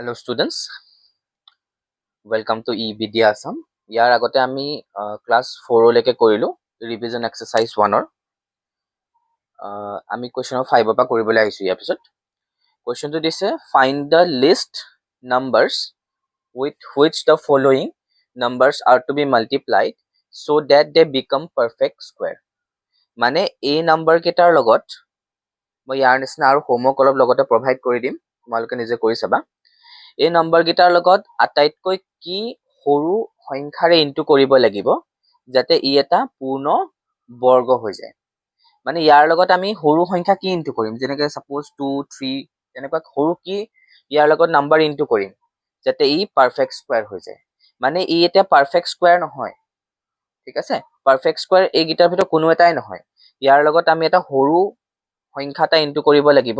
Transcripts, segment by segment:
Hello students, welcome to evidya assam. ইয়াৰ আগতে আমি class 4 লৈকে কৰিলো ৰিভিজন এক্সাৰসাইজ 1 ৰ আমি কোৱেশ্চন 5 ৰ পৰা কৰিবলৈ আহিছো। ইয়াৰ পিছত কোৱেশ্চনটো দিছে find the least numbers with which the following numbers are to be multiplied so that they become perfect square. মানে এই নাম্বাৰ কেইটাৰ লগত মই ইয়াৰ নিচিনা আৰু হোমৱৰ্ক অলপ লগতে প্ৰভাইড কৰি দিম, তোমালোকে নিজে কৰি চাবা। এই নম্বৰ গিটাৰ লগত আটাইতকৈ কি সৰু সংখ্যাৰে ইনটু কৰিব লাগিব যাতে ই এটা পূৰ্ণ বৰ্গ হৈ যায়। মানে ইয়াৰ লগত আমি সৰু সংখ্যা কি ইনটু কৰিম, যেনেকৈ সাপোজ 2 3 তেনেকুৱা সৰু কি ইয়াৰ লগত নাম্বাৰ ইনটু কৰিম যাতে ই পাৰফেক্ট স্কয়াৰ হৈ যায়। মানে ই এটা পাৰফেক্ট স্কয়াৰ নহয়, ঠিক আছে। পাৰফেক্ট স্কয়াৰ এই গিটাৰ ভিতৰত কোনো এটাই নহয়। ইয়াৰ লগত আমি এটা সৰু সংখ্যা এটা ইনটু কৰিব লাগিব,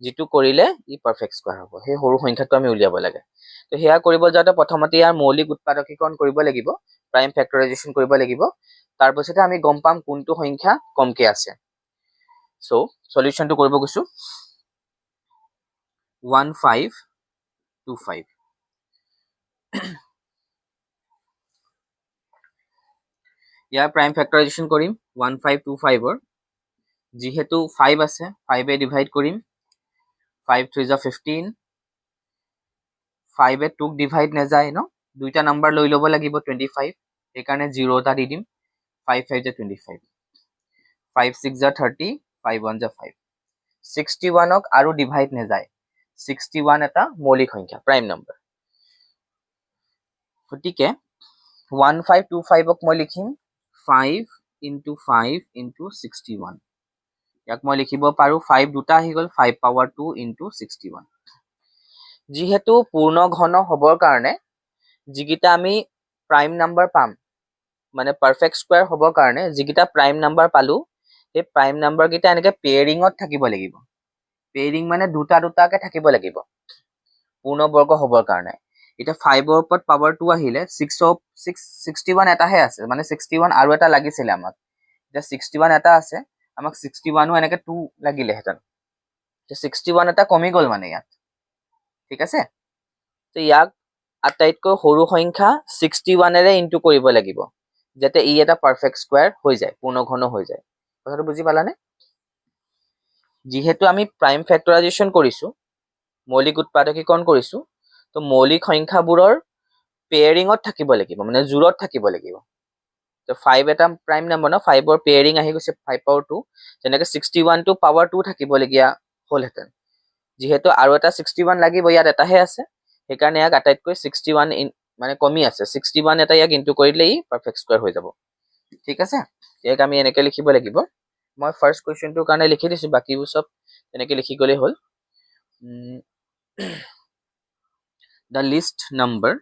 যিটো কৰিলে ই পাৰফেক্ট স্কয়াৰ হ'ব। সেই সৰু সংখ্যাটো আমি উলিয়াব লাগে। তো হেয়া কৰিব যাওঁতে প্ৰথমতে ইয়াৰ মৌলিক উৎপাদকীকৰণ কৰিব লাগিব, প্ৰাইম ফেক্টৰাইজেশ্যন কৰিব লাগিব। তাৰ পিছতে আমি গম পাম কোনটো সংখ্যা কমকে আছে। সো সলিউশনটো কৰিব গৈছো 1525। ইয়াৰ প্ৰাইম ফেক্টৰাইজেশ্যন কৰিম 1525 ৰ। যেহেতু 5 আছে 5 এ ডিভাইড কৰিম, 5 3 = 15, 5 এ 2 ডিভাইড নাযায় ন, দুইটা নাম্বাৰ লৈ ল'ব লাগিব 25, সেইকাৰণে 0 এটা দি দিম। 5 5 = 25, 5 6 = 30, 5 1 = 5। 61 ক আৰু ডিভাইড নাযায়, 61 এটা মৌলিক সংখ্যা, প্ৰাইম নাম্বাৰ। গতিকে 1525 ক মই লিখিম 5 × 5 × 61। ইয়াক মই লিখিব পাৰো 5 দুটা আহি গ'ল, 5 পাৱাৰ 2 × 61। যেহেতু পূৰ্ণ ঘন হবৰ কাৰণে যিকিটা আমি প্ৰাইম নাম্বাৰ পাম, মানে পাৰফেক্ট স্কয়াৰ হবৰ কাৰণে যিকিটা প্ৰাইম নাম্বাৰ পালো, সেই প্ৰাইম নাম্বাৰ কিটা এনেকে পেয়াৰিঙত থাকিব লাগিব। পেয়াৰিং মানে দুটা দুটাকে থাকিব লাগিব পূৰ্ণ বৰ্গ হবৰ কাৰণে। এটা 5 ৰ ওপৰত পাৱাৰ 2 আহিলে 61 এটাহে আছে, মানে 61 আৰু এটা লাগিছিল আমাক। এতিয়া 61 এটা আছে, আমাক 61 ও এনেকে 2 লাগিলেহেঁতেন। 61 এটা কমি গ'ল মানে ইয়াত, ঠিক আছে। তো ইয়াক আটাইতকৈ সৰু সংখ্যা 61 এৰে ইনটু কৰিব লাগিব যাতে ই এটা পাৰফেক্ট স্কয়াৰ হৈ যায়, পূৰ্ণ ঘন হৈ যায়। কথাটো বুজি পালানে? যেহেতু আমি প্ৰাইম ফেক্টৰাইজেশ্যন কৰিছো, মৌলিক উৎপাদকীকৰণ কৰিছো, তো মৌলিক সংখ্যাবোৰৰ পেয়াৰিঙত থাকিব লাগিব, মানে জোৰত থাকিব লাগিব। তো 5 এটা প্ৰাইম নাম্বাৰ ন, 5 ৰ পেয়াৰিং আহি গৈছে 5 পাৱাৰ 2, যেনেকৈ 61 টো পাৱাৰ 2 থাকিবলগীয়া হ'লহেঁতেন। যেহেতু আৰু এটা 61 লাগিব, ইয়াত এটাহে আছে, সেইকাৰণে ইয়াক আটাইতকৈ 61 মানে কমি আছে, 61 এটা ইয়াক ইনটু কৰিলে ই পাৰফেক্ট স্কয়াৰ হৈ যাব, ঠিক আছে। ইয়াক আমি এনেকৈ লিখিব লাগিব। মই ফাৰ্ষ্ট কুৱেশ্যনটোৰ কাৰণে লিখি দিছো, বাকীবোৰ চব এনেকৈ লিখি গ'লেই হ'ল। The list number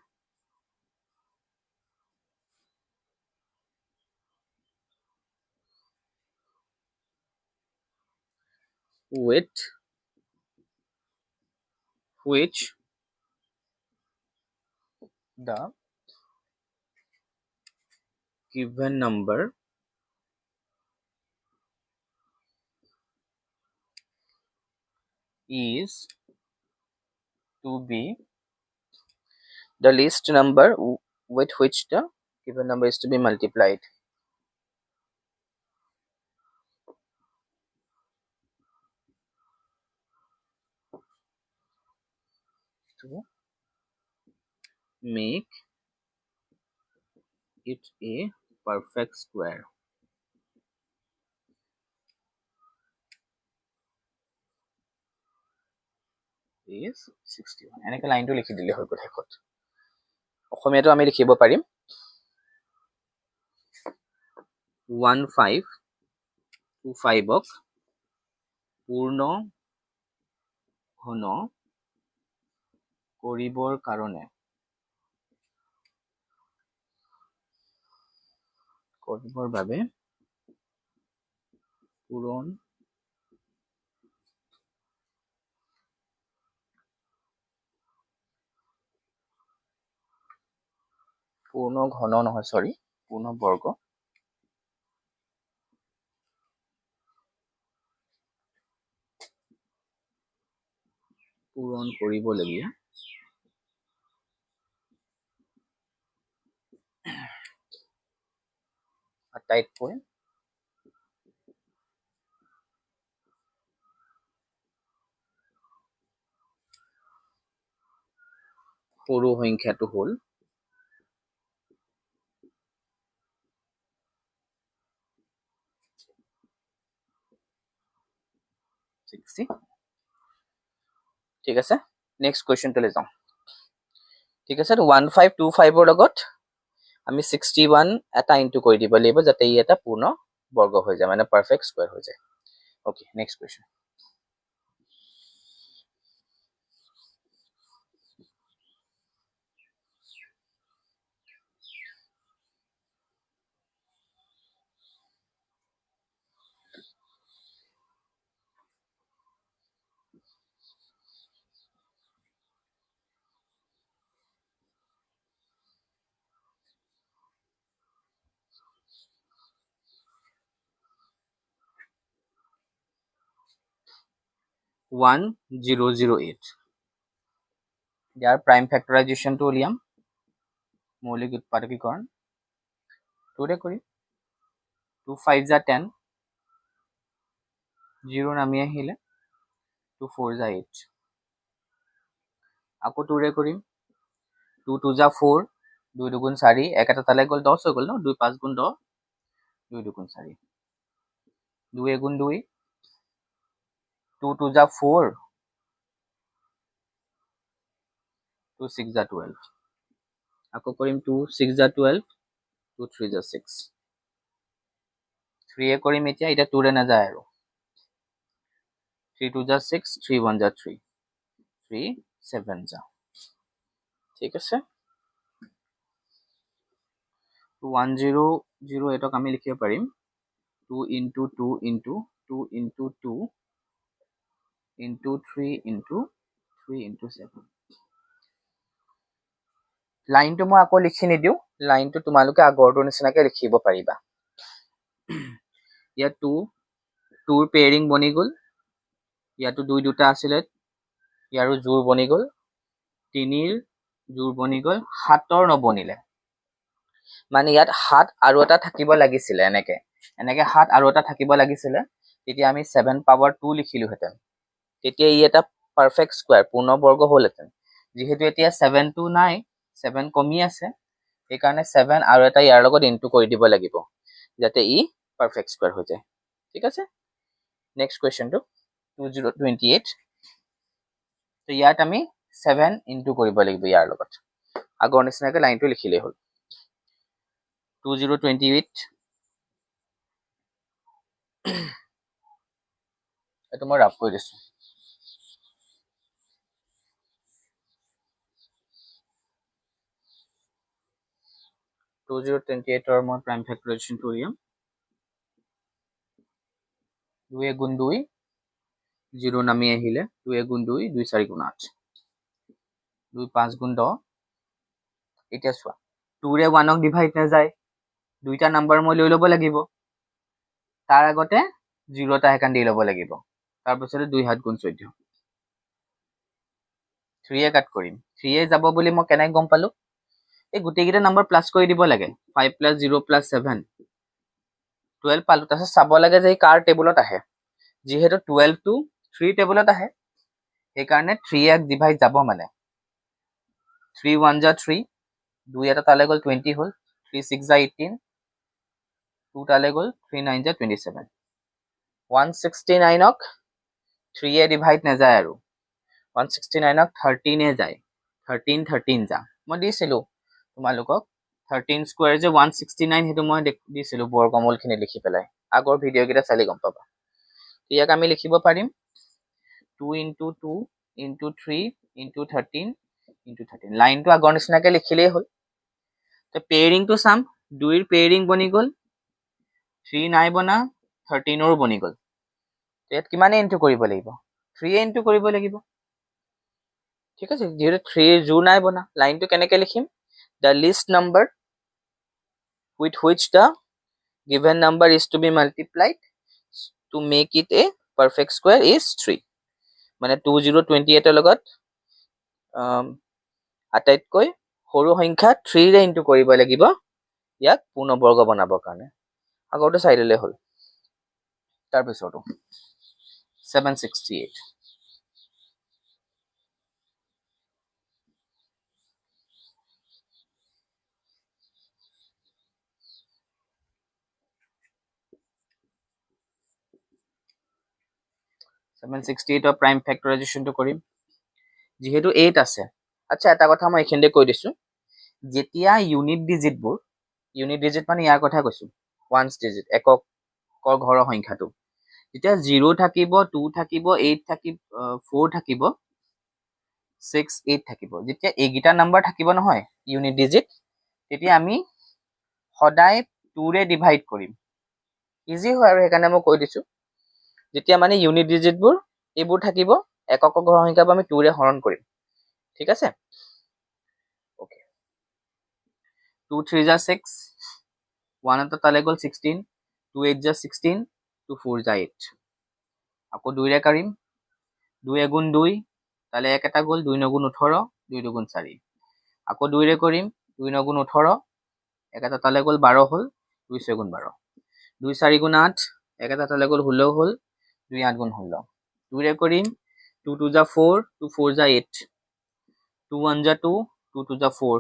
with which the given number is to be the list number with which the given number is to be multiplied. To make it a perfect square. Is 61. এনেকৈ লাইনটো লিখি দিলে হৈ গ'ল শেষত। অসমীয়াটো আমি লিখিব পাৰিম 1525 ক পূৰ্ণ ঘন কৰিবৰ বাবে পূৰণ পূৰ্ণ ঘন নহয়, সৰি পূৰ্ণ বৰ্গ পূৰণ কৰিবলগীয়া আটাইতকৈ সৰু সংখ্যাটো হ'ল 60 ঠিক আছে নেক্সট কোৱেশ্চনটো লৈ যাওঁ ঠিক আছে 1525 ৰ লগত আমি 61 এটা ইনটু কৰি দিব লাগিব যাতে ই এটা পূৰ্ণ বৰ্গ হৈ যায় মানে পাৰফেক্ট স্কয়াৰ হৈ যায় ওকে নেক্সট কোৱেশ্চন One 008 ইয়াৰ প্ৰাইম ফেক্টৰাইজেশ্যনটো উলিয়াম মৌলিক উৎপাদকীকৰণ 2 ৰে কৰিম 2 5 যা 10 0 নামি আহিলে 2 4 যা 8 আকৌ 2 ৰে কৰিম 2 2 যা 4 2 দুগুণ 4 এক এটা তালে গ'ল 10 হৈ গ'ল ন 2 5 গুণ 10 2 দুগুণ 4 2 এগুণ 2 2 2 যা 4 2 6 যা 12 আকৌ কৰিম 2 6 যা 12 2 3 যা 6 3 এ কৰিম এতিয়া 2 ৰে নাযায় আৰু 3 2 যা 6 3 1 যা 3 3 7 যা ঠিক আছে 100 এটক আমি লিখিব পাৰিম 2 into 2 into 2 into 2 into 3 into 3 into 7 লাইনটো মই আকৌ লিখি নিদিও লাইনটো তোমালোকে আগৰটোৰ নিচিনাকে লিখিব পাৰিবা ইয়াত 2 2ৰ পেয়াৰিং বনি গ'ল ইয়াতো 2 দুটা আছিলে ইয়াৰো জোৰ বনি গ'ল 3ৰ জোৰ বনি গ'ল 7ৰ নবনিলে মানে ইয়াত 7 আৰু এটা থাকিব লাগিছিলে এনেকে 7 আৰু এটা থাকিব লাগিছিলে তেতিয়া আমি 7 পাৱাৰ 2 লিখিলো হেতেন তেতিয়া ই এটা পাৰফেক্ট স্কয়াৰ পূৰ্ণ বৰ্গ হ'লহেতেন যেহেতু এতিয়া 7 টো নাই 7 কমি আছে এই কাৰণে 7 আৰু এটা ইয়াৰ লগত ইনটু কৰি দিব লাগিব যাতে ই পাৰফেক্ট স্কয়াৰ হৈ যায় ঠিক আছে নেক্সট কোৱেশ্চনটো 2028 তো ইয়াত আমি 7 ইনটু কৰিব লাগিব ইয়াৰ লগত আগৰ নিচিনাকৈ লাইনটো লিখিলে হ'ল 2028 এটো মই ৰাফ কৰি দিছো 2028 ৰ মই প্ৰাইম ফেক্টৰাইজেশ্যনটো উলিয়াম 2 গুণ 2 0 নামি আহিলে 2 গুণ 2 2 4 গুণ 8 2 5 গুণ 10 এতিয়া চোৱা 2 ৰে 1ক ডিভাইড নাযায় দুইটা নাম্বাৰ মই লৈ ল'ব লাগিব তাৰ আগতে 0 টা হেকান দি ল'ব লাগিব তাৰ পিছতে 2 7 গুণ 14 3 এ কাট কৰিম 3 এ যাব বুলি মই কেনে গম পালো এই গুটেইকেইটা নাম্বাৰ প্লাস কৰি দিব লাগে 5 + 0 + 7 12 পালো তাছত চাব লাগে যে কাৰ টেবুলত আহে যেহেতু 12 টো 3 টেবুলত আহে এই কাৰণে 3 এক ডিভাইড যাব মানে 3 1 যা 3 2 এটা তালে গ'ল 20 হল 3 6 যা 18 2 তালে গ'ল 3 9 যা 27 169 ক 3 এ ডিভাইড না যায় আৰু 169 ক 13 এ যায় 13 13 যা মই দিছিলো তোমালোকক 13 স্কয়াৰ যে 169 হেতু মই দিছিলো বৰ্গমূল খিনি লিখি পেলাই আগৰ ভিডিও কেইটা চালি গম পাবা ইয়াক আমি লিখিব পাৰিম 2 into 2 into 3 into 13 into 13 লাইনটো আগৰ নিচিনাকে লিখিলেই হ'ল তো পেয়াৰিংটো চাম 2 ৰ পেয়াৰিং বনি গ'ল 3 নাই বনা 13 ৰ বনি গ'ল ইয়াত কিমানে ইনটু কৰিব লাগিব 3 ইনটু কৰিব লাগিব ঠিক আছে যেহেতু 3 ৰ জোৰ নাই বনা লাইনটো কেনেকে লিখিম the least number with which the given number is to be multiplied to make it a perfect square is 3 মানে 2028 ৰ লগত আটাইতকৈ সৰু সংখ্যা 3 ৰে ইনটু কৰিব লাগিব ইয়াক পূৰ্ণ বৰ্গ বনাবৰ কাৰণে আগৰটো চাইডলৈ হ'ল তাৰপিছতো 768 768 ৰ প্ৰাইম ফেক্টৰাইজেশ্যনটো কৰিম যেহেতু 8 আছে আচ্ছা এটা কথা মই এখিনতে কৈ দিছো যেতিয়া ইউনিট ডিজিট মানে ইয়াৰ কথা কৈছো ওৱান্স ডিজিট একক ঘৰৰ সংখ্যাটো যেতিয়া 0 থাকিব 2 থাকিব 8 থাকিব 4 থাকিব 6 8 থাকিব যেতিয়া এইকেইটা নাম্বাৰ থাকিব নহয় ইউনিট ডিজিট তেতিয়া আমি সদায় 2 ৰে ডিভাইড কৰিম ইজি হয় আৰু সেইকাৰণে মই কৈ দিছো যেতিয়া মানে ইউনিট ডিজিটবোৰ এইবোৰ থাকিব একক ঘৰৰ সংখ্যাবোৰ আমি 2 ৰে হৰণ কৰিম ঠিক আছে ওকে 2 3 যা 6 1 এটা তালে গ'ল 16 2 8 যা 16 2 4 যা 8 আকৌ 2 ৰে কাৰিম 2 এগুণ 2 তালে 1 এটা গ'ল 2 9 গুণ 18 2 2 গুণ 4 আকৌ 2 ৰে কৰিম 2 9 গুণ 18 1 এটা তালে গ'ল 12 হ'ল 2 6 গুণ 12 2 4 গুণ 8 1 এটা তালে গ'ল 16 হ'ল 2 8 গুণ 16 2 ৰে কৰিম 2 2 যা 4 2 4 যা 8 2 1 যা 2 2 2 যা 4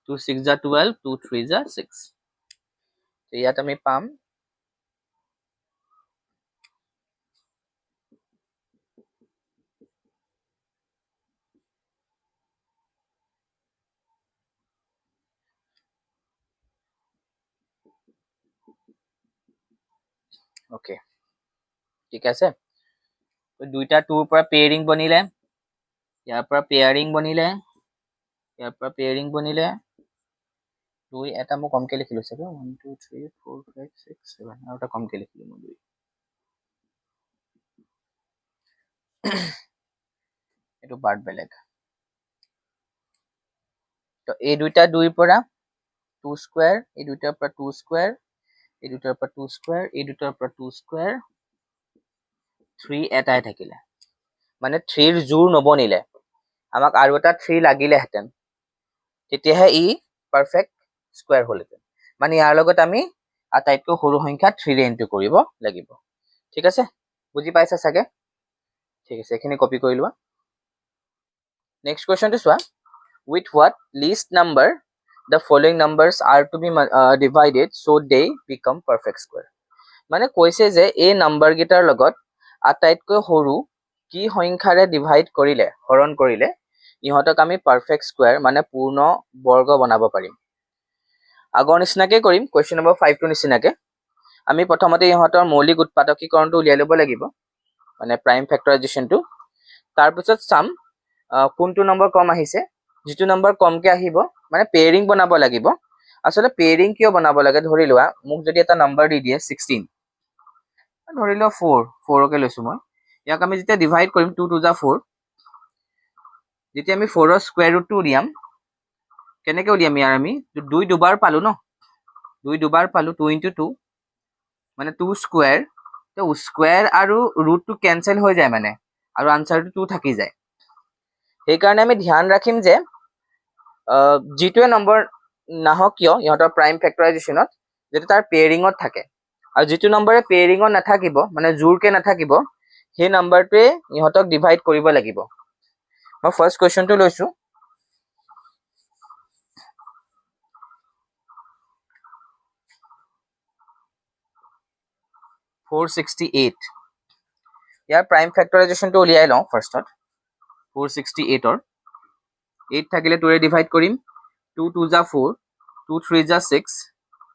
2 6 যা 12 2 3 যা 6 ইয়াত আমি পাম ওকে ঠিক আছে দুইটা 2 ৰ পৰা পেয়াৰিং বনিলে ইয়াৰ পৰা পেয়াৰিং বনিলে 2 এটা মই কমকে লিখিলো চাগে 1 2 3 4 5 6 7 আৰু এটা কমকে লিখিলো মই 2 এটো পাৰ্ট বেলেগ তো এই দুইটা 2 ৰ পৰা 2 স্কয়াৰ এই দুইটাৰ পৰা 2 স্কয়াৰ এই দুইটাৰ পৰা 2 স্কয়াৰ এই দুইটাৰ পৰা 2 স্কয়াৰ 3 এটাই থাকিলে মানে 3 ৰ জোৰ নবনিলে আমাক আৰু এটা 3 লাগিলেহেঁতেন তেতিয়াহে ই পাৰফেক্ট স্কয়াৰ হ'লহেঁতেন মানে ইয়াৰ লগত আমি আটাইতকৈ সৰু সংখ্যা 3 ৰে ইনটু কৰিব লাগিব ঠিক আছে বুজি পাইছা চাগে ঠিক আছে এখিনি কপি কৰি লোৱা নেক্সট কোৱেশ্চনটো চোৱা with what least number the following numbers are to be divided so they become perfect square মানে কৈছে যে এই নাম্বাৰ গিটাৰ লগত আটাইতকৈ সৰু কি সংখ্যাৰে ডিভাইড কৰিলে হৰণ কৰিলে ইহঁতক আমি পাৰফেক্ট স্কয়াৰ মানে পূৰ্ণ বৰ্গ বনাব পাৰিম আগৰ নিচিনাকৈ কৰিম কোৱেশ্চন নম্বৰ 5 টো নিচিনাকৈ আমি প্ৰথমতে ইহঁতৰ মৌলিক উৎপাদকীকৰণটো উলিয়াই ল'ব লাগিব মানে প্ৰাইম ফেক্টৰাইজেশ্যনটো তাৰ পিছত চাম কোনটো নম্বৰ কম আহিছে যেটো নম্বৰ কমকে আহিব মানে পেয়াৰিং বনাব লাগিব আসলে পেয়াৰিং কিয় বনাব লাগে ধৰি লোৱা মোক যদি এটা নম্বৰ দি দিয়ে 16 ধৰি লোৱা 4 কে লৈছো মই ইয়াক আমি যেতিয়া ডিভাইড কৰিম 2 2 যা 4 যেতিয়া আমি 4 ৰ স্কয়াৰ ৰুটটো উলিয়াম কেনেকৈ উলিয়াম ইয়াৰ আমি 2 দুবাৰ পালো ন 2 দুবাৰ পালো 2 * 2 মানে 2 স্কয়াৰ তো স্কয়াৰ আৰু ৰুটটো কেনসেল হৈ যায় মানে আৰু আনসাৰটো 2 থাকি যায় সেই কাৰণে আমি ধ্যান ৰাখিম যে জিটোৱে নম্বৰ নাহক কিয় ইহঁতৰ প্ৰাইম ফেক্টৰাইজেশ্যনত যেটো তাৰ পেয়াৰিঙত থাকে আৰু যেটো নম্বৰে পেয়াৰিঙত নাথাকিব মানে জোৰকে নাথাকিব সেই নম্বৰটোৱে ইহঁতক ডিভাইড কৰিব লাগিব মই ফাৰ্স্ট কোৱেশ্চনটো লৈছো 468 ইয়াৰ প্ৰাইম ফেক্টৰাইজেশ্যনটো উলিয়াই লওঁ ফাৰ্স্টত 468 ৰ 8 থাকিলে 2 ৰে ডিভাইড কৰিম 2 2 যা 4 2 3 যা 6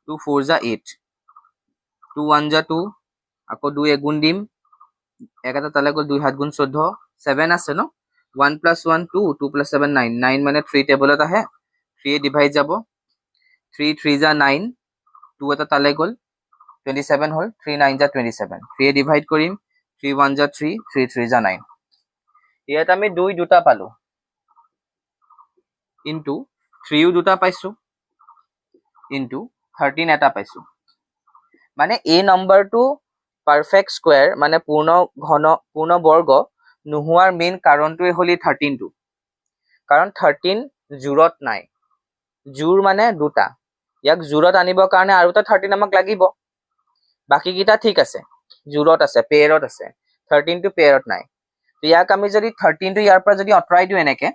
2 4 যা 8 2 1 যা 2 আকৌ 2 এগুণ দিম এক এটা তালে গ'ল 2 7 গুণ 14 7 আছে ন 1 + 1 2 2 + 7 9 9 মানে 3 টেবলত আহে 3 এ ডিভাইড যাব 3 3 যা 9 2 এটা তালে গ'ল 27 হ'ল 3 9 যা 27 3 এ ডিভাইড কৰিম 3 1 যা 3 3 3 যা 9 ইয়াত আমি 2 দুটা পালো ইনটু 3 ও দুটা পাইছো ইনটু 13 এটা পাইছো মানে এই নম্বৰটো পাৰফেক্ট স্কয়াৰ মানে পূৰ্ণ বৰ্গ নোহোৱাৰ মেইন কাৰণটোৱে হলি 13 টো কাৰণ 13 জোৰত নাই জোৰ মানে দুটা ইয়াক জোৰত আনিবৰ কাৰণে আৰু এটা 13 আমাক লাগিব বাকি কিটা ঠিক আছে, জোৰত আছে, পেয়াৰত আছে, 13 টো পেয়াৰত নাই। তো ইয়াক আমি যদি 13 টো ইয়াৰ পৰা যদি আঁতৰাই দিওঁ এনেকে,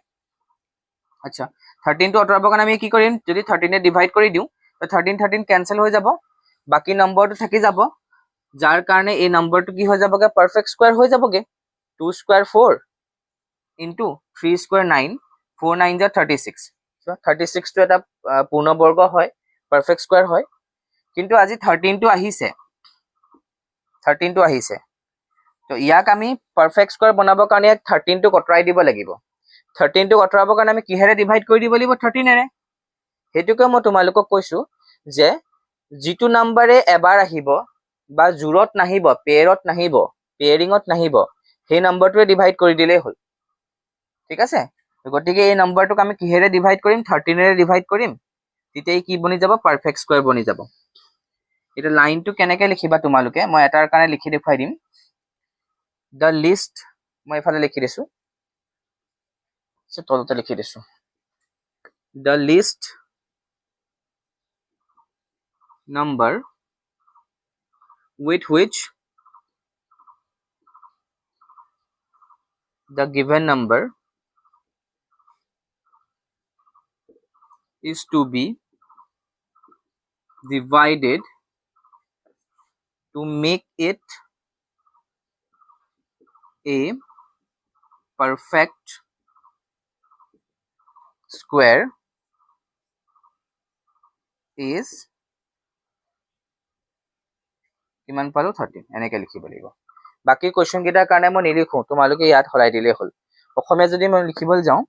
আচ্ছা 13 টো আঁতৰাবৰ কাৰণে আমি কি কৰিম, যদি 13 এ ডিভাইড কৰি দিওঁ তো 13 কেনসেল হৈ যাব, বাকি নম্বৰটো থাকি যাব, যাৰ কাৰণে এই নম্বৰটো কি হৈ যাবগে, পাৰফেক্ট স্কোয়াৰ হৈ যাবগে। 2 স্কোয়াৰ 4 ইনটু 3 স্কোয়াৰ 9, 4 9 যা 36, 36 টো এটা পূৰ্ণবৰ্গ হয়, পাৰফেক্ট স্কোয়াৰ হয়। কিন্তু আজি 13 টো আহিছে, 13 টো আহিছে, তো ইয়াক আমি পাৰফেক্ট স্কোয়াৰ বনাবৰ কাৰণে 13 টো আঁতৰাই দিব লাগিব। 13 টো আঁতৰাবৰ কাৰণে আমি কিহেৰে ডিভাইড কৰি দিব লাগিব, 13 এৰে। সেইটোকে মই তোমালোকক কৈছো যে যিটো নাম্বাৰে এবাৰ আহিব বা জোৰত নাহিব, পেয়াৰত নাহিব, পেয়াৰিঙত নাহিব, সেই নাম্বাৰটোৱে ডিভাইড কৰি দিলেই হ'ল। ঠিক আছে, গতিকে এই নাম্বাৰটোক আমি কিহেৰে ডিভাইড কৰিম, 13 এৰে ডিভাইড কৰিম, তেতিয়া কি বনি যাব, পাৰফেক্ট স্কোয়াৰ বনি যাব। এটা লাইনটো কেনেকে লিখিবা তোমালোকে, মই এটাৰ কাৰণে লিখি দেখুৱাই দিম। দ্য লিষ্ট, মই এফালে লিখি দিছো, তলতে লিখি দিছো, the least number with which the given number is to be divided to make it a perfect square is কিমান পালো, 13, এনেকে লিখিব লাগিব। বাকি কোৱেশ্চন কেইটাৰ কাৰণে মই নিলিখো, তোমালোকে ইয়াত হলাই দিলেই হ'ল। অসমীয়া যদি মই লিখিবলৈ যাওঁ,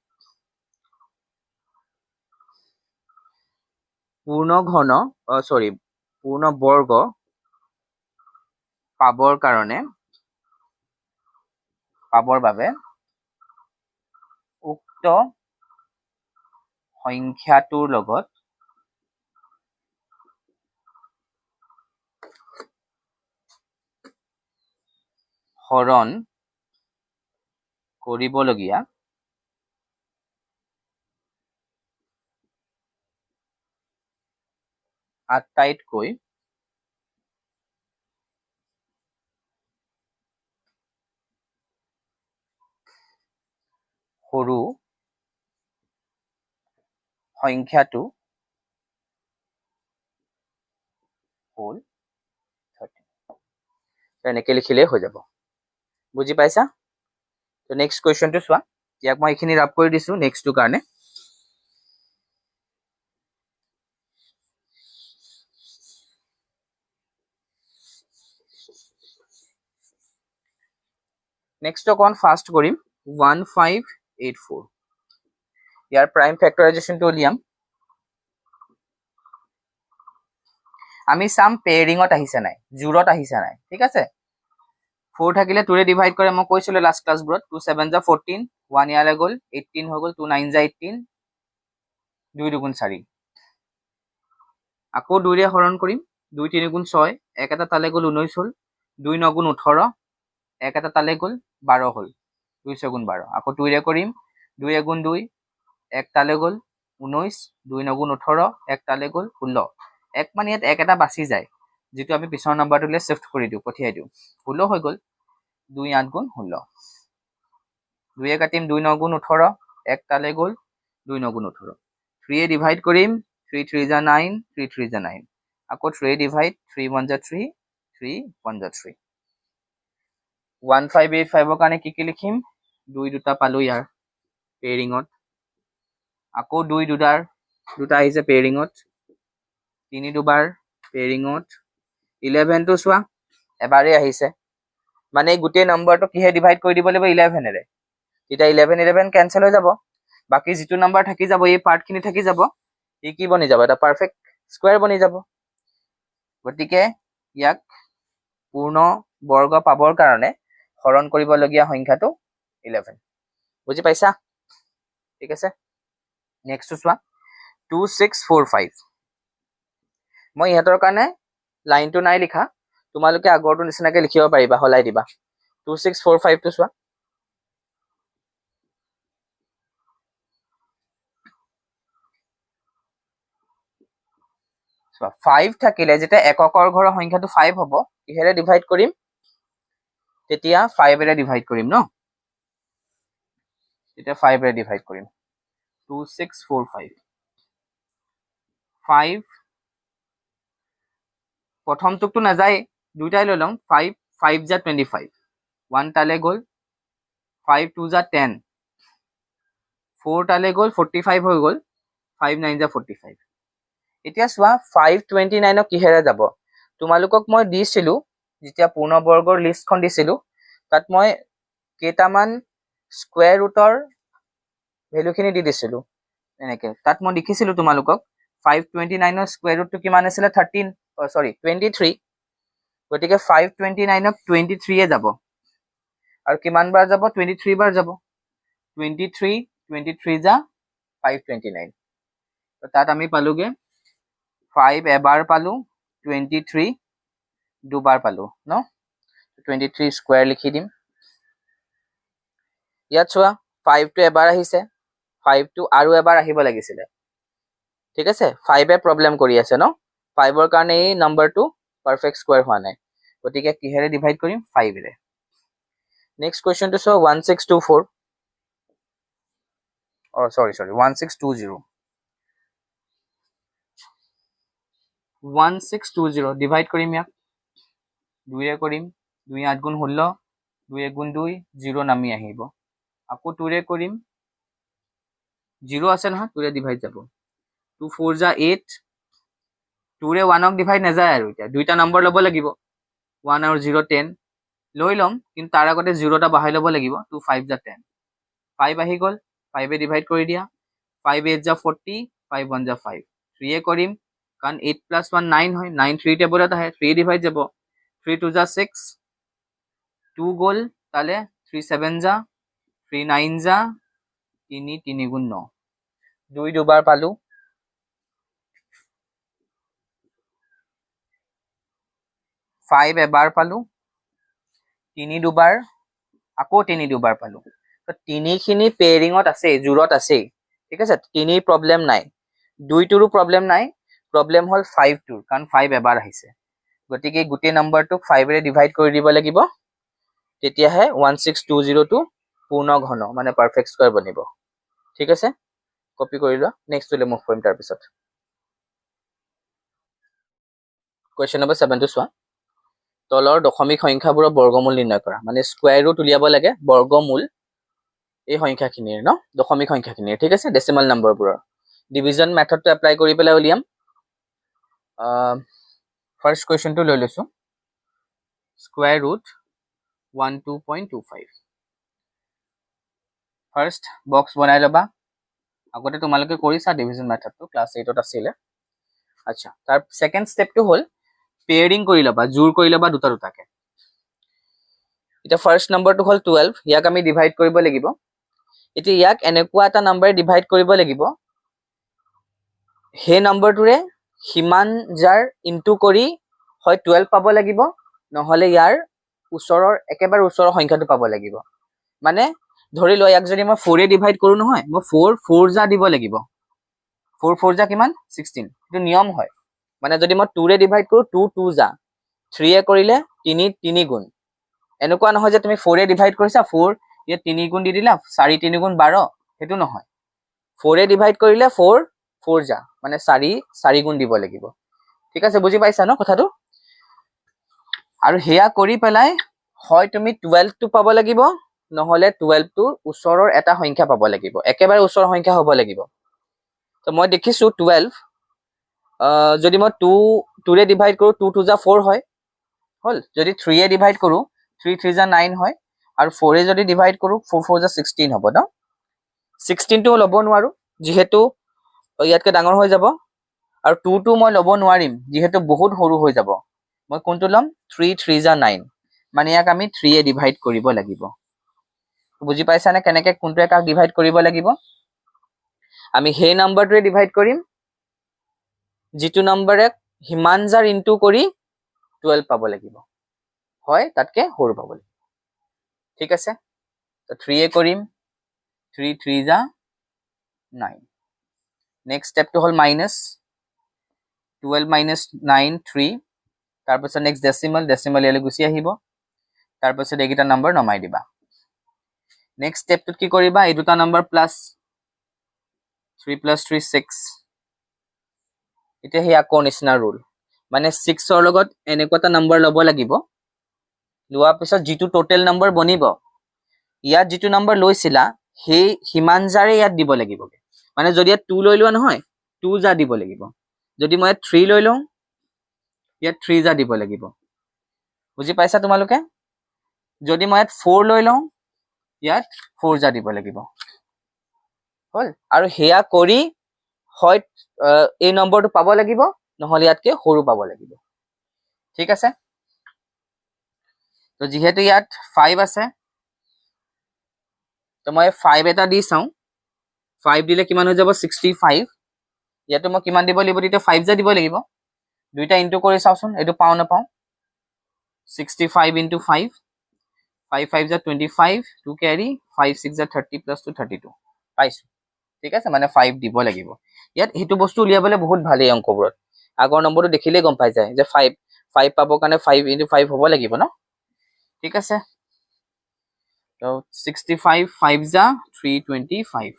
পূৰ্ণ ঘন পূৰ্ণ বৰ্গ পাবৰ বাবে উক্ত সংখ্যাটোৰ লগত হৰণ কৰিবলগীয়া আটাইতকৈ সৰু সংখ্যাটো হ'ল 13। এনেকে লিখিলেই হৈ যাব, বুজি পাইছা? তো নেক্সট কুৱেশ্যনটো চোৱা, ইয়াক মই এইখিনি ৰাপ কৰি দিছো নেক্সটটোৰ কাৰণে। নেক্সট অকণ ফাষ্ট কৰিম, 1584, ইয়াৰ প্ৰাইম ফেক্টৰাইজেশ্যনটো উলিয়াম। আমি চাম পেয়াৰিঙত আহিছে নাই, জোৰত আহিছে নাই, ঠিক আছে। 4 থাকিলে 2 ৰে ডিভাইড কৰে, মই কৈছিলো লাষ্ট ক্লাছবোৰত, 2 7 যা 14, 1 ইয়ালে গ'ল, 18 হৈ গ'ল, 2 9 যা 18, 2 2 গুণ 4, আকৌ 2 ৰে হৰণ কৰিম, 2 3 গুণ 6, 1 এটা তালে গ'ল, 19 হ'ল, 2 9 গুণ 18, 1 এটা তালে গ'ল, 12 হ'ল, 2 6 গুণ 12, আকৌ 2 ৰে কৰিম, 2 গুণ 2, 1 তালে গ'ল, 19, 2 9 গুণ 18, 1 তালে গ'ল, 16, 1 মানে ইয়াত 1 এটা বাচি যায়, যিটো আমি পিছৰ নাম্বাৰটোলৈ শিফট কৰি দিওঁ, পঠিয়াই দিওঁ, 16 হৈ গ'ল, 2 8 গুণ 16, 2 কাটিম, 2 9 গুণ 18, 1 তালে গ'ল, 2 9 গুণ 18, 3 এ ডিভাইড কৰিম, 3 3 যা 9, 3 3 যা 9, আকৌ 3 ডিভাইড, 3 1 যা 3, 3 1 যা 3। 1585 কাৰণে কি লিখিম, 2 দুটা পালো ইয়াৰ পেয়াৰিঙত, আকৌ 2 দুটা আহিছে পেয়াৰিঙত, 3 দুবাৰ পেয়াৰিঙত, 11 টো চোৱা এবাৰেই আহিছে, মানে গোটেই নম্বৰটো কিহে ডিভাইড কৰি দিব লাগিব, 11 এৰে, তেতিয়া 11 11 কেনসেল হৈ যাব, বাকি যিটো নম্বৰ থাকি যাব, এই পাৰ্টখিনি থাকি যাব, ই কি বনি যাব, এটা পাৰফেক্ট স্কোয়াৰ বনি যাব। গতিকে ইয়াক পূৰ্ণ বৰ্গ পাবৰ কাৰণে হৰণ কৰিবলগীয়া সংখ্যাটো 11, বুজি পাইছা? ঠিক আছে, নেক্সট চোৱা, 2645, মই ইহঁতৰ কাৰণে লাইনটো নাই লিখা, তোমালোকে আগৰটো নিচিনাকে লিখিব পাৰিবা, হলাই দিবা। 2645 টো চোৱা, 5 থাকিলে যেতিয়া এককৰ ঘৰৰ সংখ্যাটো 5 হ'ব কিহেৰে ডিভাইড কৰিম তেতিয়া 5 এৰে ডিভাইড কৰিম ন তেতিয়া 5 এৰে ডিভাইড কৰিম 2645 5 প্ৰথমটোকটো নাযায় দুইটাই লৈ লম 5 5 যা 25 1 তালে গ'ল 5 2 যা 10 4 তালে গ'ল 45 হৈ গ'ল 5 9 যা 45 এতিয়া চোৱা 529 কিহেৰে যাব তোমালোকক মই দিছিলো যেতিয়া পূৰ্ণবৰ্গৰ লিষ্টখন দিছিলো তাত মই কেইটামান স্কয়াৰ ৰুটৰ ভ্যালুখিনি দি দিছিলো এনেকে তাত মই লিখিছিলো তোমালোকক 529 ৰ স্কয়াৰ ৰুটটো কিমান আছিল 23 গতিকে 529 23 এ যাব আৰু কিমান বাৰ যাব 23 বাৰ যাব 23 যা 529 তো তাত আমি পালোগে 5 এবাৰ পালো 23 দুবাৰ পালো ন 23 স্কয়াৰ লিখি দিম ইয়াত চোৱা 5 টো এবাৰ আহিছে 5 টো আৰু এবাৰ আহিব লাগিছিলে ঠিক আছে 5 এ প্ৰবলেম কৰি আছে ন 5 ৰ কাৰণে এই নম্বৰটো পাৰফেক্ট স্কয়াৰ হোৱা নাই গতিকে কিহেৰে ডিভাইড কৰিম 5 এৰে নেক্সট কোৱেশ্চনটো চোৱা 1624 sorry 1620 1620 ডিভাইড কৰিম ইয়াক 2 ৰে কৰিম 2 8 গুণ 16 2 1 গুণ 2 0 নামি আহিব আকৌ 2 ৰে কৰিম 0 আছে নহয় 2 ৰে ডিভাইড যাব 2 4 যা 8 2 ৰে 1 ক ডিভাইড নাযায় আৰু এতিয়া দুইটা নম্বৰ ল'ব লাগিব 1 আৰু 0 10 লৈ লম কিন্তু তাৰ আগতে 0 টা বহাই ল'ব লাগিব 2 5 যা 10 5 আহি গ'ল 5 এ ডিভাইড কৰি দিয়া 5 8 যা 40 5 1 যা 5 3 এ কৰিম কাৰণ 8 plus 1 9 হয় 9 3 টেবলত আহে 3 ডিভাইড যাব 3 2 যা 6 2 গ'ল তালে 3 7 যা 3 9 যা 3 3 গুণ 9 2 দুবাৰ পালো 5 এবাৰ পালো 3 দুবাৰ আকৌ 3 দুবাৰ পালো তো 3 খিনি পেয়াৰিঙত আছে জোৰত আছে ঠিক আছে 3 প্ৰবলেম নাই 2 টোৰো প্ৰবলেম নাই প্ৰবলেম হল 5 টোৰ কাৰণ 5 এবাৰ আহিছে গতিকে গোটেই নম্বৰটোক 5 ৰে ডিভাইড কৰি দিব লাগিব তেতিয়াহে 1620 টো পূৰ্ণ ঘন মানে পাৰফেক্ট স্কয়াৰ বনিব ঠিক আছে কপি কৰি লোৱা নেক্সট টুলে মুভ কৰিম তাৰ পিছত কোৱেশ্চন নম্বৰ 7 টো চোৱা তলৰ দশমিক সংখ্যাবোৰৰ বৰ্গমূল নিৰ্ণয় কৰা মানে স্কয়াৰ ৰুট উলিয়াব লাগে বৰ্গমূল এই সংখ্যাখিনিৰ ন দশমিক সংখ্যাখিনিৰ ঠিক আছে ডেসিমাল নম্বৰবোৰৰ ডিভিজন মেথডটো এপ্লাই কৰি পেলাই উলিয়াম ফাৰ্স্ট কোৱেশ্চনটো লৈ লৈছো স্কয়াৰ ৰুট 12.25 ফাৰ্স্ট বক্স বনাই লবা আগতে তোমালোকে কৰিছা ডিভিজন মেথডটো ক্লাস 8 ত আছিল আচ্ছা তাৰ সেকেন্ড স্টেপটো হল পেয়াৰিং কৰি লবা জোৰ কৰি লবা দুটা দুটাকে এটা ফাৰ্স্ট নম্বৰটো হল 12 ইয়াক আমি ডিভাইড কৰিব লাগিব এটি ইয়াক এনেকুৱা এটা নম্বৰ ডিভাইড কৰিব লাগিব হে নম্বৰটোৰে হিমান যাৰ ইনটু কৰি হয় 12 পাব লাগিব নহলে ইয়াৰ ওচৰৰ একেবাৰে ওচৰৰ সংখ্যাটো পাব লাগিব মানে ধৰি লোৱা ইয়াক যদি মই 4 এ ডিভাইড কৰো নহয় মই 4 যা দিব লাগিব 4 যা কিমান 16 এটো নিয়ম হয় মানে যদি মই 2 ৰে ডিভাইড কৰো 2 যা 3 এ কৰিলে 3 গুণ এনেকুৱা নহয় যে তুমি 4 এ ডিভাইড কৰিছা 4 ইয়াত 3 গুণ দি দিলা 4 3 গুণ 12 হেতু নহয় 4 এ ডিভাইড কৰিলে 4 যা মানে 4 গুণ দিব লাগিব ঠিক আছে বুজি পাইছা ন কথাটো আৰু হেয়া কৰি পেলাই হয় তুমি 12 টো পাব লাগিব নহলে 12 টোৰ ওচৰৰ এটা সংখ্যা পাব লাগিব একেবাৰে ওচৰৰ সংখ্যা হ'ব লাগিব তো মই দেখিছো 12 যদি মই 2 ৰে ডিভাইড কৰো 2 যা 4 হয় হল যদি 3 এ ডিভাইড কৰো 3 যা 9 হয় আৰু 4 এ যদি ডিভাইড কৰো 4 যা 16 হ'ব ন 16 টো ল'ব নোৱাৰো যেহেতু ইয়াতকে ডাঙৰ হৈ যাব আৰু 2 টো মই ল'ব নোৱাৰিম যেহেতু বহুত সৰু হৈ যাব মই কোনটো লম 3 যা 9 মানে ইয়াক আমি 3 এ ডিভাইড কৰিব লাগিব বুজি পাইছা নে কেনেকৈ কোনটো একাক ডিভাইড কৰিব লাগিব আমি হে নম্বৰটোৰে ডিভাইড কৰিম যেটো নম্বৰে হিমান যাৰ ইনটু কৰি 12 পাব লাগিব হয় তাতকে সৰু পাব লাগিব ঠিক আছে তো 3 এ কৰিম 3 যা 9 নেক্সট স্টেপটো হল মাইনাস 12 minus 9 3 তাৰপিছত নেক্সট ডেচিমেল ইয়ালৈ গুচি আহিব তাৰপিছত এইকেইটা নম্বৰ নমাই দিবা নেক্সট ষ্টেপটোত কি কৰিবা এই দুটা নম্বৰ প্লাছ 3 plus 3 6 এতিয়া হি আকৌ নিচিনা ৰুল মানে 6 ৰ লগত এনেকুৱা এটা নম্বৰ ল'ব লাগিব লোৱাৰ পিছত যিটো টোটেল নম্বৰ বনিব ইয়াত যিটো নম্বৰ লৈছিলা সেই হিমান জাৰে ইয়াত দিব লাগিব মানে যদি ইয়াত 2 লৈ লোৱা নহয় 2 যা দিব লাগিব যদি মই 3 লৈ লওঁ ইয়াত 3 যা দিব লাগিব বুজি পাইছা তোমালোকে যদি মই ইয়াত 4 লৈ লওঁ ইয়াত 4 যা দিব লাগিব হল আৰু হেয়া কৰি হয় এই নম্বৰটো পাব লাগিব নহলে ইয়াতকে সৰু পাব লাগিব ঠিক আছে তো যেহেতু ইয়াত 5 আছে তো মই 5 এটা দি চাওঁ 5 দিলে কিমান হৈ যাব 65 ইয়াতো মই কিমান দিব লাগিব তেতিয়া 5 যা দিব লাগিব দুইটা ইনটু কৰি চাওচোন এটো পাও না পাও 65 into 5 5 5 যা 25 2 carry 5 6 যা 30 plus 2 32 পাইছো ঠিক আছে মানে 5 দিব লাগিব ইয়াত হেতু বস্তু উলিয়াবলে বহুত ভালে অংকবোৰত আগৰ নম্বৰটো দেখিলে গম পাই যায় যে 5 পাব কাৰণে 5 into 5 হ'ব লাগিব ন ঠিক আছে তো 65 5 যা 325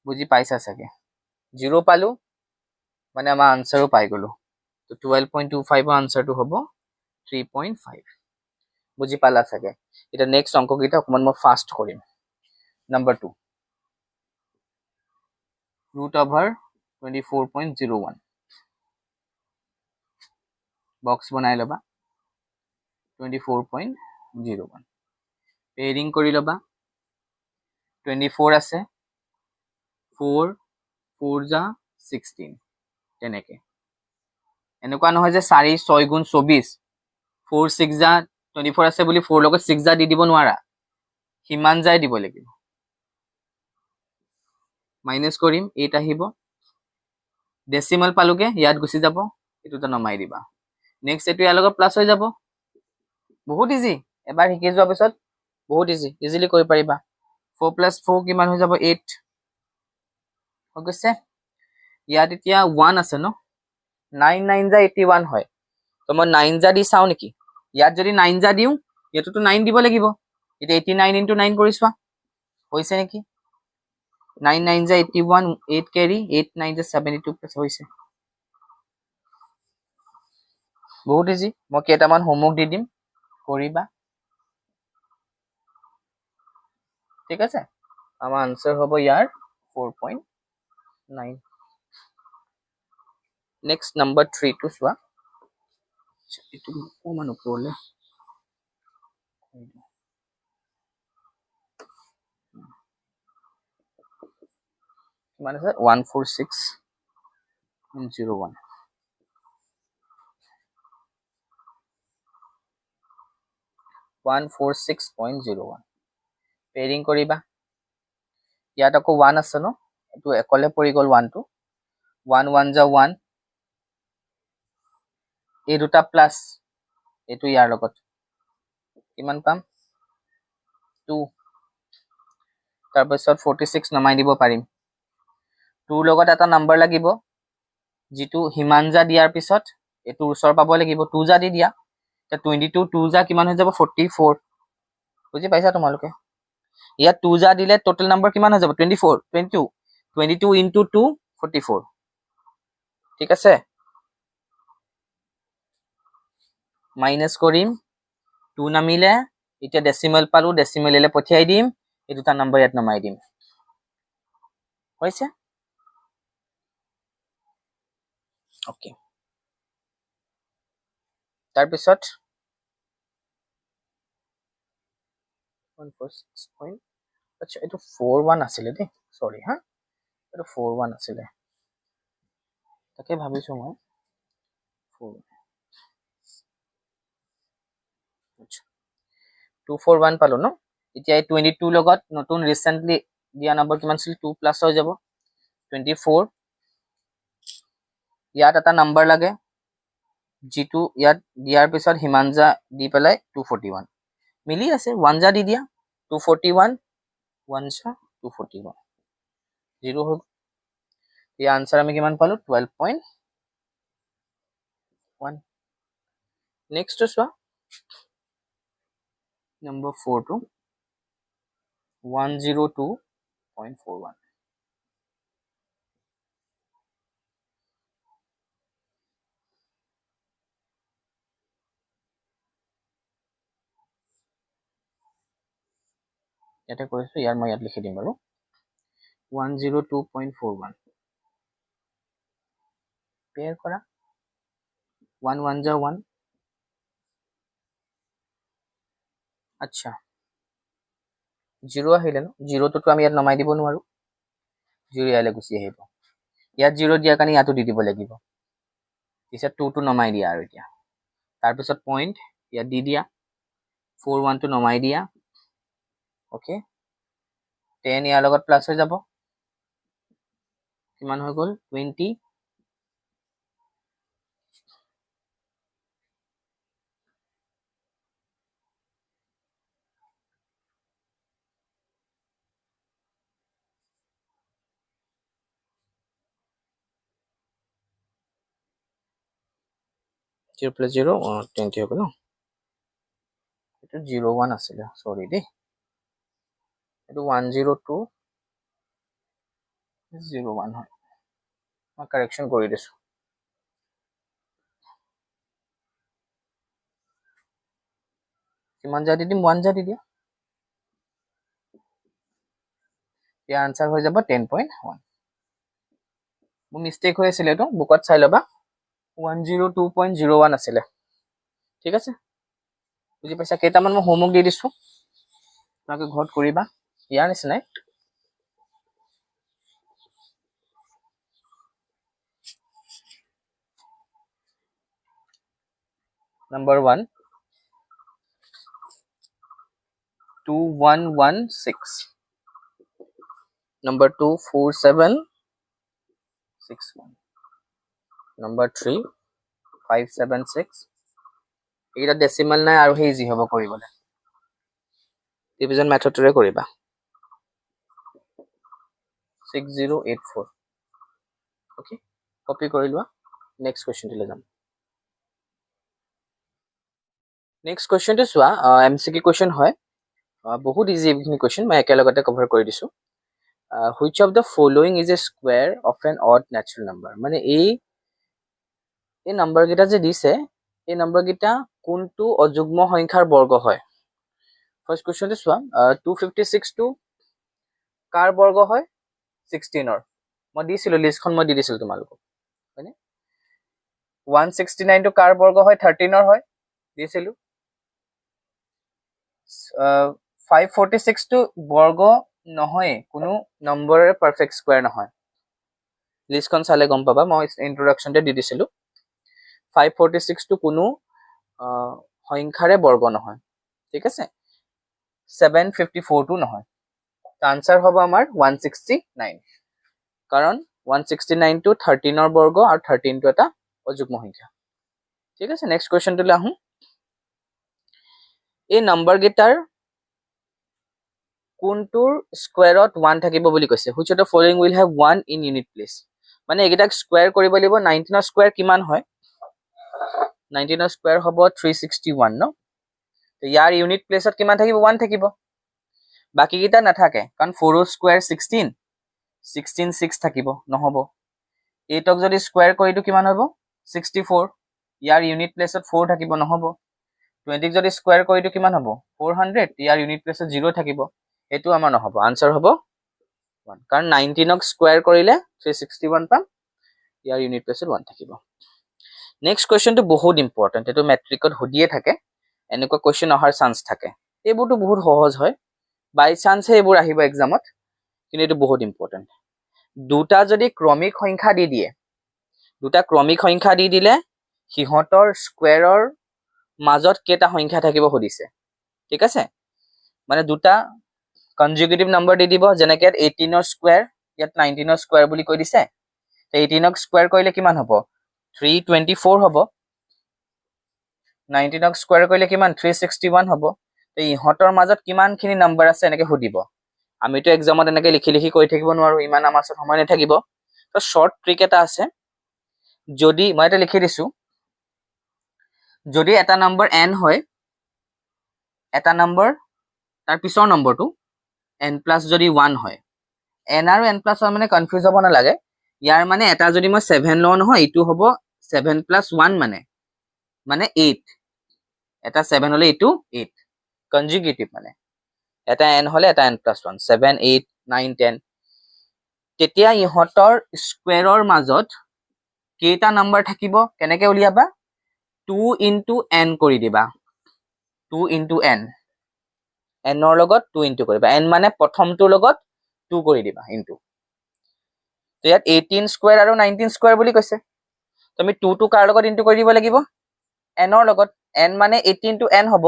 বুজি পাইছা সকে 0 পালো মানে আমাৰ আনসাৰও পাই গলো তো 12.25 ৰ আনসারটো হ'ব 3.5 বুজি পালা সকে এটা নেক্সট অংক কিটা অকমান মই ফাস্ট কৰিম নাম্বার 2 root over 24.01 বক্স বনাই লবা 24.01 পেয়াৰিং কৰি লবা 24 আছে 4 4 যা 16 তেনেকে এনেকুৱা নহয় যে 4 6 গুণ 24 4 6 যা 24 আছে বুলি 4 লগত 6 যা দি দিব নোৱাৰা হিমান যায় দিব লাগিব মাইনাস কৰিম 8 আহিব ডেসিমাল পালোগে ইয়াত গুছি যাব এটোটা নমাই দিবা নেক্সট এটো ইয়াৰ লগত প্লাস হৈ যাব বহুত ইজি এবাৰ শিকি যোৱাৰ পিছত বহুত ইজিলি কৰি পাৰিবা 4 plus 4 কিমান হৈ যাব 8 হৈ গৈছে ইয়াত এতিয়া 1 আছে ন 9 9 যা 81 হয় তো মই 9 যা দি চাও নেকি ইয়াত যদি 9 যা দিও এটোটো 9 দিব লাগিব এটা 89 into 9 কৰি চোৱা হৈছে নেকি 9 9 যা 81 8 carry 8 9 যা 72 plus হৈছে বহুত ইজি মই কেটামান হোমৱৰ্ক দি দিম কৰিবা ঠিক আছে আমাৰ আনসাৰ হ'ব ইয়াৰ 4.9 নেক্সট নাম্বাৰ 3 টু চোৱা এটো অকমান ওপৰলে কিমান আছে 146.01 146.01 পেয়াৰিং কৰিবা ইয়াত আকৌ 1 আছে ন এটো একলে পৰি গল 1 টো 1 1 যা 1 এই দুটা প্লাস এটো ইয়াৰ লগত কিমান পাম 2 তাৰপিছত 46 নমাই দিব পাৰিম 2 লগত এটা নাম্বাৰ লাগিব যেটো হিমান যা দিয়াৰ পিছত এটো উছৰ পাব লাগিব 2 যা দি দিয়া তে 22 2 যা কিমান হৈ যাব 44 বুজি পাইছা তোমালোকে ইয়াত 2 যা দিলে টোটাল নাম্বাৰ কিমান হৈ যাব 24 22 22 into 2 44 ঠিক আছে মাইনাস কৰিম 2 নামিলে এতিয়া ডেসিমেল পালো ডেসিমেললে পঠিয়াই দিম এই দুটা নাম্বাৰ ইয়াত নমাই দিম হৈছে ওকে তাৰপিছত 146 আচ্ছা এটো 41 আছিল দে সৰি হা এটো 41 আছিল তাকে ভাবিছো মই 4 আচ্ছা 241 পালো ন এতিয়া 22 লগত নতুন ৰিসেন্টলি দিয়া নাম্বাৰ কিমান আছিল 2 প্লাস হৈ যাব 24 ইয়াত এটা নাম্বাৰ লাগে যেটো ইয়াত দিয়াৰ পিছত হিমানজা দি পেলাই 241 মিলি আছে 1 যা দি দিয়া 241 1 যা 241 0 হ'ল এই আনসার আমি কিমান পালো 12.9 1 next to swa number 4 to 102.41 ইয়াতে কৰিছো ইয়াৰ মই ইয়াত লিখি দিম বাৰু 102.41 পেয়াৰ কৰা 1 1 যা 1 আচ্ছা 0 আহিলে ন 0 তো আমি ইয়াত নমাই দিব নোৱাৰো 0 ইয়ালে গুচি আহিব ইয়াত 0 দিয়া কাৰণে ইয়াতো দি দিব লাগিব পিছত 2 টো নমাই দিয়া আৰু এতিয়া তাৰ পিছত পইণ্ট ইয়াত দি দিয়া 4 1 টো নমাই দিয়া ওকে 10 ইয়াৰ লগত প্লাস হৈ যাব কিমান হৈ গল 20 0 plus 0 20 হৈ গল ন এটো 0 1 আছিল সৰি দেই এটো 102 0 1 হয় মই কাৰেকশন কৰি দিছো কিমান যা দি দিম 1 যা দি দিয়া ইয়াৰ আনসাৰ হৈ যাব 10.1 মোৰ মিস্টেক হৈ আছিল এটো বুকত চাই লবা 102.01 আছিল ঠিক আছে বুজি পাইছা কেইটামান মই হোমৱৰ্ক দি দিছো তোমাকে ঘৰত কৰিবা ইয়াৰ নিচিনাই number 1 2116 number 2 4761 number 3 576 এটা ডেসিমাল নাই আৰু হে ইজি হ'ব কৰিবলে ডিভিজন মেথডৰে কৰিবা 6084 ওকে কপি কৰি লোৱা নেক্সট কোৱেশ্চন লৈ যাম নেক্সট কোৱেশ্চনটো চোৱা এমসিকিউ কোৱেশ্চন হয় বহুত ইজি এইখিনি কোৱেশ্চন মই একেলগতে কভাৰ কৰি দিছো which of the following is a square of an odd natural number মানে এই নাম্বার গিটা যে দিছে এই নাম্বার গিটা কোনটো অযুগ্ম সংখ্যাৰ বৰ্গ হয় ফাৰ্স্ট কোৱেশ্চনটো চোৱা 256 টো কাৰ বৰ্গ হয় 16 ৰ মই দিছিলো লিষ্টখন মই দি দিছিলো তোমালোকক হয়নে 169 টো কাৰ বৰ্গ হয় 13 ৰ হয় দিছিলো 546 টো বৰ্গ নহয় কোনো নম্বৰৰ পাৰফেক্ট স্কয়াৰ নহয় লিষ্টখন চালে গম পাবা মই ইন্ট্ৰোডাকশনতে দি দিছিলো 546 টো কোনো সংখ্যাৰে বৰ্গ নহয় ঠিক আছে 754 টো নহয় তো আনসাৰ হ'ব আমাৰ 169 কাৰণ 169 টো 13 ৰ বৰ্গ আৰু 13 টো এটা অযুগ্ম সংখ্যা ঠিক আছে নেক্সট কোৱেশ্চনটো লৈ আহো এই নাম্বাৰ গিটাৰ কোনটোৰ স্কয়াৰত 1 থাকিব বুলি কৈছে which of the following will have 1 in unit place মানে এগিটাক স্কয়াৰ কৰিব লাগিব 19 ৰ স্কয়াৰ কিমান হয় 19 ৰ স্কয়াৰ হ'ব 361 ন তো ইয়াৰ ইউনিট প্লেসত কিমান থাকিব 1 থাকিব বাকি গিটা নাথাকে কাৰণ 4 ৰ স্কয়াৰ 16 16 6 থাকিব নহব 8 ক যদি স্কয়াৰ কৰি দিও কিমান হ'ব 64 ইয়াৰ ইউনিট প্লেসত 4 থাকিব নহব 20 ক যদি স্কয়াৰ কৰি দিও কিমান হ'ব 400 ইয়াৰ ইউনিট প্লেসত 0 থাকিব এটো আমাৰ নহব আনসাৰ হ'ব 1 কাৰণ 19 ক স্কয়াৰ কৰিলে 361 পাম ইয়াৰ ইউনিট প্লেসত 1 থাকিব নেক্সট কোৱেশ্চনটো বহুত ইম্পৰ্টেন্ট এটো মেট্ৰিকত হদিয়ে থাকে এনেকুৱা কোৱেশ্চন অহাৰ চান্স থাকে এইবোৰটো বহুত সহজ হয় বাই চান্স এইবোৰ আহিব এক্সামত কিন্তু এটো বহুত ইম্পৰ্টেন্ট দুটা যদি ক্ৰমিক সংখ্যা দি দিয়ে দুটা ক্ৰমিক সংখ্যা দি দিলে হিহতৰ স্কয়াৰৰ মাজত কেটা সংখ্যা থাকিব হদিছে ঠিক আছে মানে দুটা কনজুগেটিভ নাম্বার দি দিব যেনেকে 18 ৰ স্কয়াৰ ইয়াত 19 ৰ স্কয়াৰ বুলি কৈ দিছে 18 ক স্কয়াৰ কৰিলে কিমান হ'ব 324 হ'ব 19 ক স্কয়াৰ কৰিলে কিমান 361 হ'ব তো ইহতৰ মাজত কিমানখিনি নাম্বার আছে এনেকে হদিব আমিতো এক্সামত এনেকে লিখি লিখি কৈ থাকিব নোৱাৰো ইমান আমাৰ ওচৰত সময় নাথাকিব তো শৰ্ট ট্ৰিক এটা আছে যদি মই এটা লিখি দিছো যদি এটা নম্বৰ n হয়, এটা নম্বৰ তাৰ পিছৰ নম্বৰটো n প্লাছ যদি 1 হয়, n আৰু n প্লাছ 1 মানে কনফিউজ হ'ব নালাগে। ইয়াৰ মানে এটা যদি মই 7 লওঁ নহয়, এইটো হ'ব 7 প্লাছ 1 মানে 8। এটা 7 হলে এইটো 8 কনজুগেটিভ, মানে এটা n হলে এটা n প্লাছ 1 7 8 9 10। তেতিয়া ইহঁতৰ স্কুৱেৰৰ মাজত কেইটা নম্বৰ থাকিব কেনেকে উলিয়াবা? 2 into n কৰি দিবা। 2 into n, n ৰ লগত 2 ইনটু কৰিবা। n মানে প্ৰথমটোৰ লগত 2 কৰি দিবা ইনটু। তো ইয়াত 18 স্কুৱেৰ আৰু 19 স্কুৱেৰ বুলি কৈছে, তুমি 2 টো কাৰ লগত ইনটু কৰি দিব লাগিব? n ৰ লগত। n মানে 18 to n হ'ব,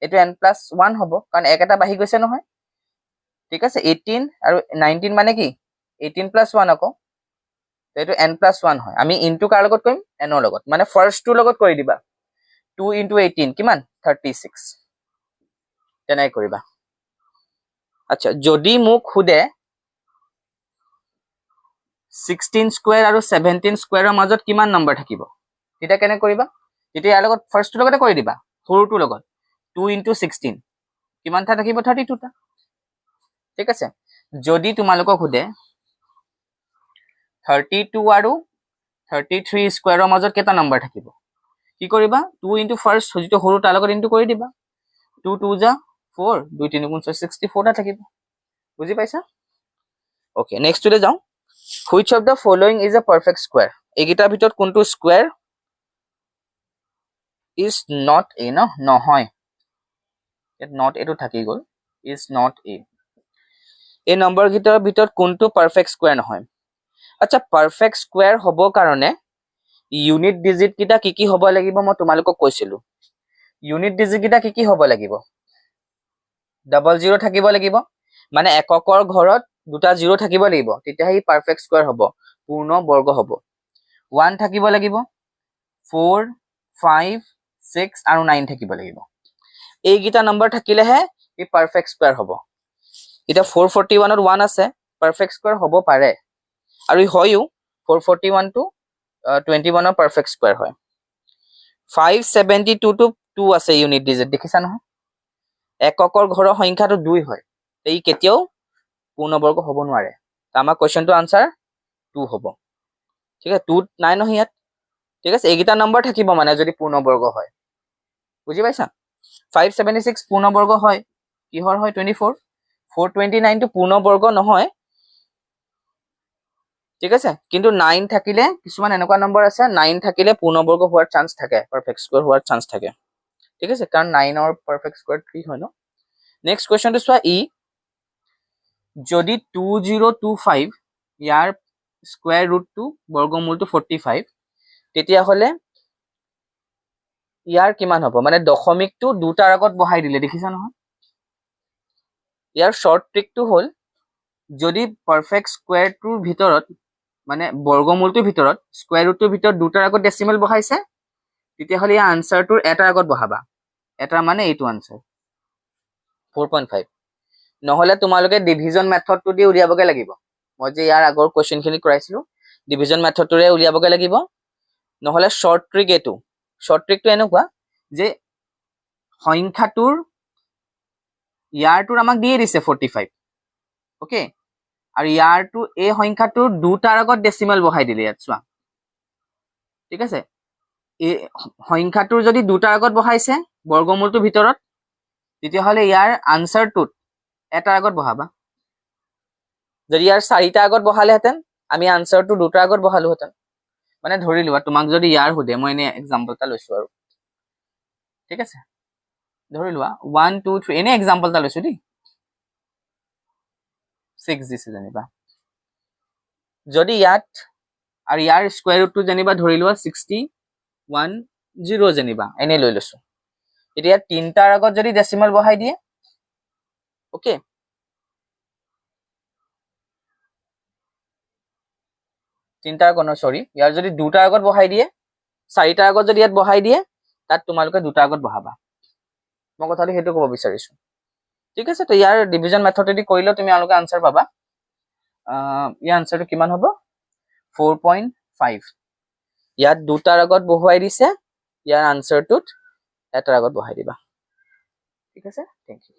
এইটো n প্লাছ 1 হ'ব, কাৰণ এক এটা বাঢ়ি গৈছে নহয়। ঠিক আছে, 18 আৰু 19 মানে কি 18 প্লাছ 1 আকৌ, এইটো n প্লাছ 1 হয়। আমি ইনটু কাৰ লগত কৰিম? n ৰ লগত, মানে ফাৰ্ষ্টটোৰ লগত কৰি দিবা। 2 into 18 কিমান? 36। তেনেকৈ কৰিবা। আচ্ছা, যদি মোক সোধে 16 স্কুৱেৰ আৰু 17 স্কুৱেৰৰ মাজত কিমান নম্বৰ থাকিব, তেতিয়া কেনেকৈ কৰিবা? তেতিয়া ইয়াৰ লগত ফাৰ্ষ্টটোৰ লগতে কৰি দিবা, সৰুটোৰ লগত। 2 into 16 কিমানটা থাকিব? 32টা। ঠিক আছে, যদি তোমালোকক সোধে 32 আৰু 33 স্কুৱেৰৰ মাজত কেইটা নম্বৰ থাকিব, কি কৰিবা? 2 into ফাৰ্ষ্ট যিটো সৰু তাৰ লগত ইনটু কৰি দিবা। 2 2 যা 4, 2 3 গুণ 6 64টা থাকিব। বুজি পাইছা? ওকে, নেক্সটটোলৈ যাওঁ। Which of the following is a perfect square? এইকেইটাৰ ভিতৰত কোনটো স্কুৱেৰ ইজ নট এ? নহয়, নট এটো থাকি গ'ল, ইজ নট এ। এই নম্বৰ কেইটাৰ ভিতৰত কোনটো পাৰফেক্ট স্কুৱেৰ নহয়? আচ্ছা, পাৰফেক্ট স্কুৱেৰ হ'ব কাৰণে ইউনিট ডিজিট কেইটা কি কি হ'ব লাগিব মই তোমালোকক কৈছিলো। ইউনিট ডিজিট কেইটা কি কি হ'ব লাগিব? ডাবল জিৰ' থাকিব লাগিব, মানে এককৰ ঘৰত দুটা জিৰ' থাকিব লাগিব, তেতিয়াহে পাৰফেক্ট স্কুৱেৰ হ'ব, পূৰ্ণ বৰ্গ হ'ব। 1 থাকিব লাগিব, 4 5 6 আৰু 9 থাকিব লাগিব। এইকেইটা নম্বৰ থাকিলেহে ই পাৰফেক্ট স্কুৱেৰ হ'ব। এতিয়া 441ত 1 আছে, পাৰফেক্ট স্কুৱেৰ হ'ব পাৰে, আৰু হয়ও। 441 টো 21ৰ পাৰফেক্ট স্কুৱেৰ হয়। 572 টো 2 আছে ইউনিট ডিজিট, দেখিছা নহয়? এককৰ ঘৰৰ সংখ্যাটো 2 হয়, ই কেতিয়াও পূৰ্ণবৰ্গ হ'ব নোৱাৰে। আমাৰ কুৱেশ্যনটো আনসাৰ 2 হ'ব। ঠিক আছে, 2 নাই নহয় ইয়াত। ঠিক আছে, এইকেইটা নম্বৰ থাকিব মানে যদি পূৰ্ণবৰ্গ হয়। বুজি পাইছা? 576 পূৰ্ণবৰ্গ হয়, কিহৰ হয়? 24। 429 টো পূৰ্ণবৰ্গ নহয়, ঠিক আছে, কিন্তু 9 থাকিলে কিছুমান এনেকুৱা নম্বৰ আছে, 9 থাকিলে পূৰ্ণবৰ্গ হোৱাৰ চান্স থাকে, পাৰফেক্ট স্কুৱেৰ হোৱাৰ চান্স থাকে। ঠিক আছে, কাৰণ 9ৰ পাৰফেক্ট স্কুৱেৰ 3 হয় ন। নেক্সট কুৱেশ্যনটো চোৱা, যদি 2025 ইয়াৰ স্কুৱেৰ ৰুটটো বৰ্গমূলটো 45, তেতিয়াহ'লে ইয়াৰ কিমান হ'ব? মানে দশমিকটো দুটাৰ আগত বহাই দিলে, দেখিছা নহয়? ইয়াৰ শ্বৰ্ট ট্ৰিকটো হ'ল, যদি পাৰফেক্ট স্কুৱেৰটোৰ ভিতৰত মানে বৰ্গমূলটোৰ ভিতৰত স্কুৱেৰ ৰুটটোৰ ভিতৰত দুটাৰ আগত ডেচিমেল বহাইছে, তেতিয়াহ'লে ইয়াৰ আনচাৰটোৰ এটাৰ আগত বহাবা। এটা মানে এইটো আনচাৰ 4.5। নহ'লে তোমালোকে ডিভিজন মেথডটো দি উলিয়াবগে লাগিব। মই যে ইয়াৰ আগৰ কুৱেশ্যনখিনি কৰাইছিলো, ডিভিজন মেথডটোৰে উলিয়াবগে লাগিব। নহ'লে শ্বৰ্ট ট্ৰিক এইটো। শ্বৰ্ট ট্ৰিকটো এনেকুৱা যে সংখ্যাটোৰ ইয়াৰটোৰ আমাক দিয়ে দিছে 45, অ'কে, আৰু ইয়াৰটো এই সংখ্যাটোৰ দুটাৰ আগত ডেচিমেল বহাই দিলে ইয়াত চোৱা। ঠিক আছে, এই সংখ্যাটোৰ যদি দুটাৰ আগত বহাইছে বৰ্গমূলটোৰ ভিতৰত, তেতিয়াহ'লে ইয়াৰ আনচাৰটোত এটাৰ আগত বহাবা। যদি ইয়াৰ 4টা আগত বহালেহেঁতেন, আমি আনচাৰটো দুটাৰ আগত বহালোহেঁতেন। মানে ধৰি লোৱা তোমাক যদি ইয়াৰ সোধে, মই এনে এক্সাম্পল এটা লৈছো আৰু, ঠিক আছে, ধৰি লোৱা 1 2 3, এনে এক্সাম্পল এটা লৈছো দেই, 6 দিছে যেনিবা। যদি ইয়াত আৰু ইয়াৰ স্কুৱেৰ ৰুটটো যেনিবা ধৰি লোৱা 61 যেনিবা, এনে লৈ লৈছো। এতিয়া 3টাৰ আগত যদি ডেচিমেল বহাই দিয়ে, অ'কে, ইয়াৰ যদি দুটাৰ আগত বহাই দিয়ে, 4টাৰ আগত যদি ইয়াত বহাই দিয়ে, তাত তোমালোকে দুটাৰ আগত বহাবা। মই কথাটো সেইটো ক'ব বিচাৰিছো। ঠিক আছে, তো ইয়াৰ ডিভিজন মেথডেদি কৰিলেও তুমি আনচাৰ পাবা। ইয়াৰ আনচাৰটো কিমান হ'ব? 4.5। ইয়াত দুটাৰ আগত বহুৱাই দিছে, ইয়াৰ আনসাৰটোত এটাৰ আগত বহাই দিবা ঠিক আছে থেংক ইউ